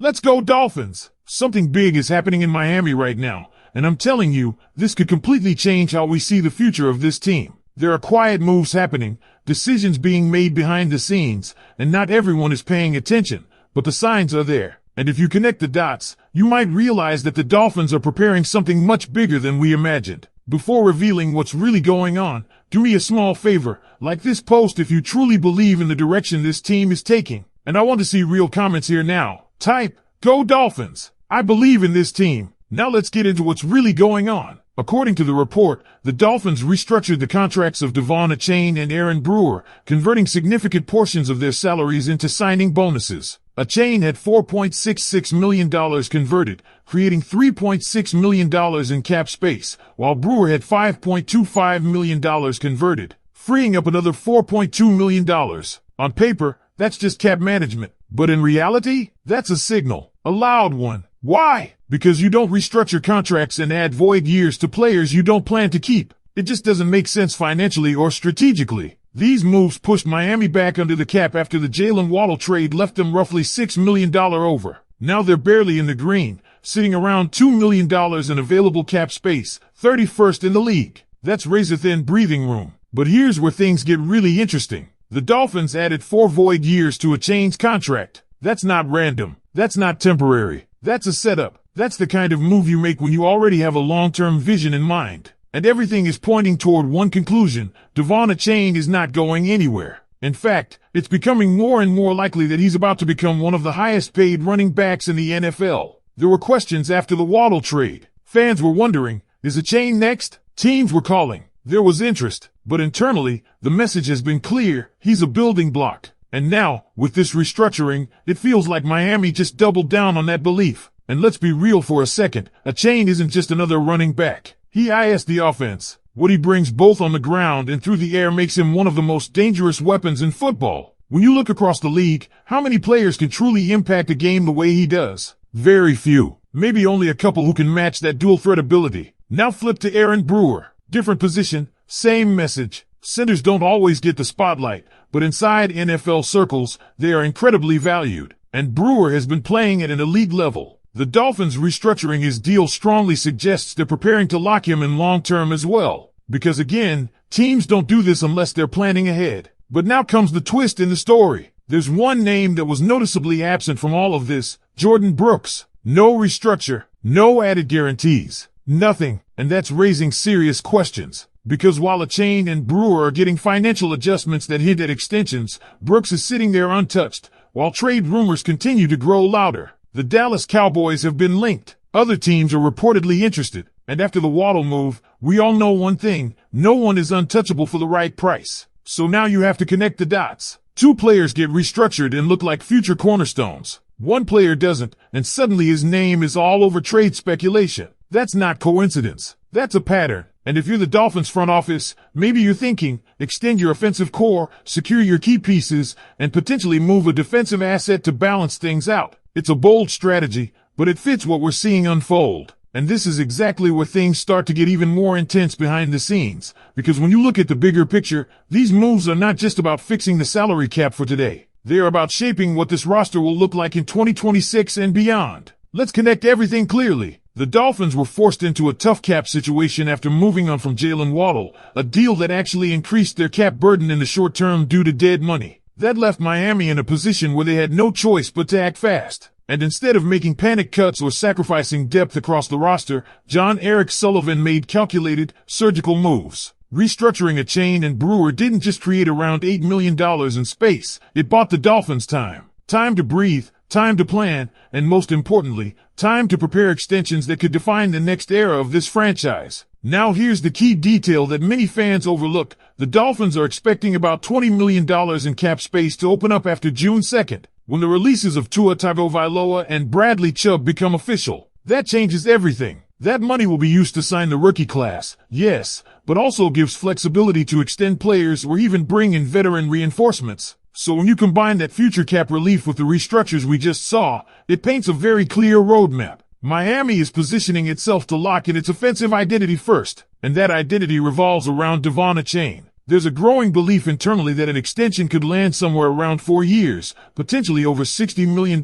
Let's go Dolphins! Something big is happening in Miami right now, and I'm telling you, this could completely change how we see the future of this team. There are quiet moves happening, decisions being made behind the scenes, and not everyone is paying attention, but the signs are there. And if you connect the dots, you might realize that the Dolphins are preparing something much bigger than we imagined. Before revealing what's really going on, do me a small favor, like this post if you truly believe in the direction this team is taking. And I want to see real comments here now. Type, "Go Dolphins! I believe in this team." Now let's get into what's really going on. According to the report, the Dolphins restructured the contracts of Devon Achane and Aaron Brewer, converting significant portions of their salaries into signing bonuses. Achane had $4.66 million converted, creating $3.6 million in cap space, while Brewer had $5.25 million converted, freeing up another $4.2 million. On paper, that's just cap management. But in reality, that's a signal. A loud one. Why? Because you don't restructure contracts and add void years to players you don't plan to keep. It just doesn't make sense financially or strategically. These moves pushed Miami back under the cap after the Jaylen Waddle trade left them roughly $6 million over. Now they're barely in the green, sitting around $2 million in available cap space, 31st in the league. That's razor-thin breathing room. But here's where things get really interesting. The Dolphins added 4 void years to Achane's contract. That's not random. That's not temporary. That's a setup. That's the kind of move you make when you already have a long-term vision in mind. And everything is pointing toward one conclusion: Devon Achane is not going anywhere. In fact, it's becoming more and more likely that he's about to become one of the highest-paid running backs in the NFL. There were questions after the Waddle trade. Fans were wondering, is Achane next? Teams were calling. There was interest. But internally, the message has been clear: he's a building block. And now, with this restructuring, it feels like Miami just doubled down on that belief. And let's be real for a second, Achane isn't just another running back. He is the offense. What he brings both on the ground and through the air makes him one of the most dangerous weapons in football. When you look across the league, how many players can truly impact a game the way he does? Very few. Maybe only a couple who can match that dual threat ability. Now flip to Aaron Brewer. Different position, same message. Centers don't always get the spotlight, but inside NFL circles, they are incredibly valued. And Brewer has been playing at an elite level. The Dolphins restructuring his deal strongly suggests they're preparing to lock him in long-term as well. Because again, teams don't do this unless they're planning ahead. But now comes the twist in the story. There's one name that was noticeably absent from all of this: Jordan Brooks. No restructure, no added guarantees, nothing. And that's raising serious questions. Because while Achane and Brewer are getting financial adjustments that hint at extensions, Brooks is sitting there untouched, while trade rumors continue to grow louder. The Dallas Cowboys have been linked. Other teams are reportedly interested. And after the Waddle move, we all know one thing: no one is untouchable for the right price. So now you have to connect the dots. 2 players get restructured and look like future cornerstones. One player doesn't, and suddenly his name is all over trade speculation. That's not coincidence. That's a pattern. And if you're the Dolphins front office, maybe you're thinking, extend your offensive core, secure your key pieces, and potentially move a defensive asset to balance things out. It's a bold strategy, but it fits what we're seeing unfold. And this is exactly where things start to get even more intense behind the scenes. Because when you look at the bigger picture, these moves are not just about fixing the salary cap for today. They are about shaping what this roster will look like in 2026 and beyond. Let's connect everything clearly. The Dolphins were forced into a tough cap situation after moving on from Jaylen Waddle, a deal that actually increased their cap burden in the short term due to dead money. That left Miami in a position where they had no choice but to act fast. And instead of making panic cuts or sacrificing depth across the roster, John Eric Sullivan made calculated, surgical moves. Restructuring Achane and Brewer didn't just create around $8 million in space, it bought the Dolphins time. Time to breathe, time to plan, and most importantly, time to prepare extensions that could define the next era of this franchise. Now here's the key detail that many fans overlook. The Dolphins are expecting about $20 million in cap space to open up after June 2nd, when the releases of Tua Tagovailoa and Bradley Chubb become official. That changes everything. That money will be used to sign the rookie class, yes, but also gives flexibility to extend players or even bring in veteran reinforcements. So when you combine that future cap relief with the restructures we just saw, it paints a very clear roadmap. Miami is positioning itself to lock in its offensive identity first, and that identity revolves around Devon Achane. There's a growing belief internally that an extension could land somewhere around 4 years, potentially over $60 million,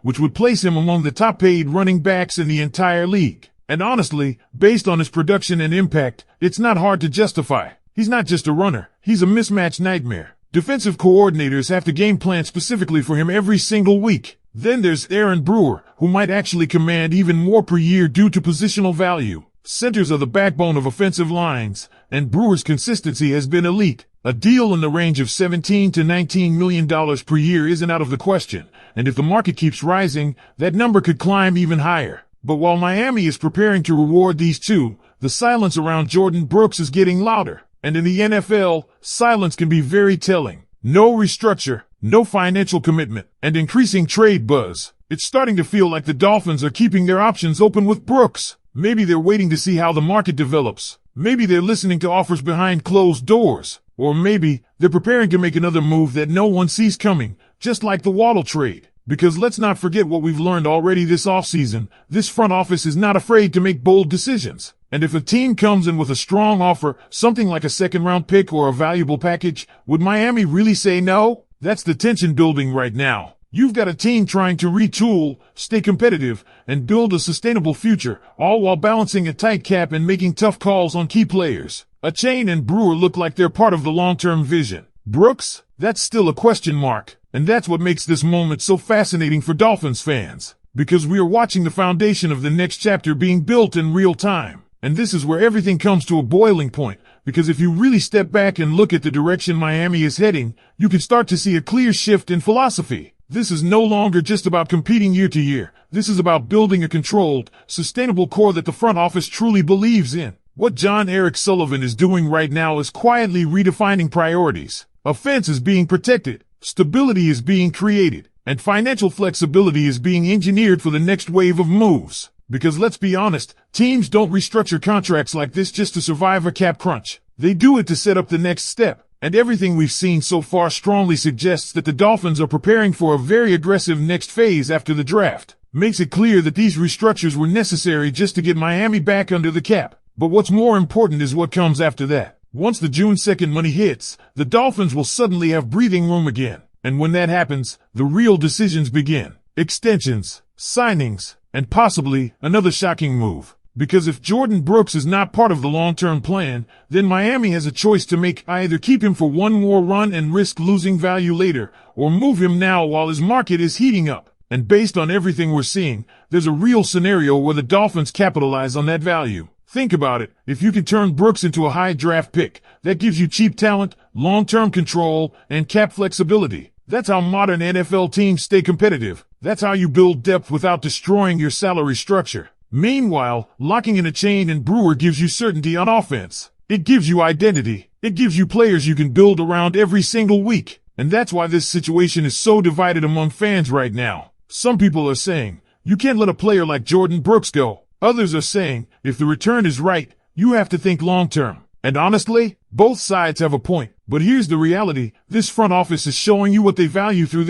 which would place him among the top-paid running backs in the entire league. And honestly, based on his production and impact, it's not hard to justify. He's not just a runner, he's a mismatch nightmare. Defensive coordinators have to game plan specifically for him every single week. Then there's Aaron Brewer, who might actually command even more per year due to positional value. Centers are the backbone of offensive lines, and Brewer's consistency has been elite. A deal in the range of $17 to $19 million per year isn't out of the question, and if the market keeps rising, that number could climb even higher. But while Miami is preparing to reward these two, the silence around Jordan Brooks is getting louder. And in the NFL, silence can be very telling. No restructure, no financial commitment, and increasing trade buzz. It's starting to feel like the Dolphins are keeping their options open with Brooks. Maybe they're waiting to see how the market develops. Maybe they're listening to offers behind closed doors. Or maybe they're preparing to make another move that no one sees coming, just like the Waddle trade. Because let's not forget what we've learned already this offseason. This front office is not afraid to make bold decisions. And if a team comes in with a strong offer, something like a second-round pick or a valuable package, would Miami really say no? That's the tension building right now. You've got a team trying to retool, stay competitive, and build a sustainable future, all while balancing a tight cap and making tough calls on key players. Chain and Brewer look like they're part of the long-term vision. Brooks? That's still a question mark. And that's what makes this moment so fascinating for Dolphins fans. Because we are watching the foundation of the next chapter being built in real time. And this is where everything comes to a boiling point. Because if you really step back and look at the direction Miami is heading, you can start to see a clear shift in philosophy. This is no longer just about competing year to year. This is about building a controlled, sustainable core that the front office truly believes in. What John Eric Sullivan is doing right now is quietly redefining priorities. Offense is being protected, stability is being created, and financial flexibility is being engineered for the next wave of moves. Because let's be honest, teams don't restructure contracts like this just to survive a cap crunch. They do it to set up the next step. And everything we've seen so far strongly suggests that the Dolphins are preparing for a very aggressive next phase after the draft. Makes it clear that these restructures were necessary just to get Miami back under the cap. But what's more important is what comes after that. Once the June 2nd money hits, the Dolphins will suddenly have breathing room again. And when that happens, the real decisions begin. Extensions, signings, and possibly another shocking move. Because if Jordan Brooks is not part of the long-term plan, then Miami has a choice to make: either keep him for one more run and risk losing value later, or move him now while his market is heating up. And based on everything we're seeing, there's a real scenario where the Dolphins capitalize on that value. Think about it. If you can turn Brooks into a high draft pick, that gives you cheap talent, long-term control, and cap flexibility. That's how modern NFL teams stay competitive. That's how you build depth without destroying your salary structure. Meanwhile, locking in a Chain and Brewer gives you certainty on offense. It gives you identity. It gives you players you can build around every single week. And that's why this situation is so divided among fans right now. Some people are saying, you can't let a player like Jordan Brooks go. Others are saying, if the return is right, you have to think long-term. And honestly, both sides have a point. But here's the reality. This front office is showing you what they value through their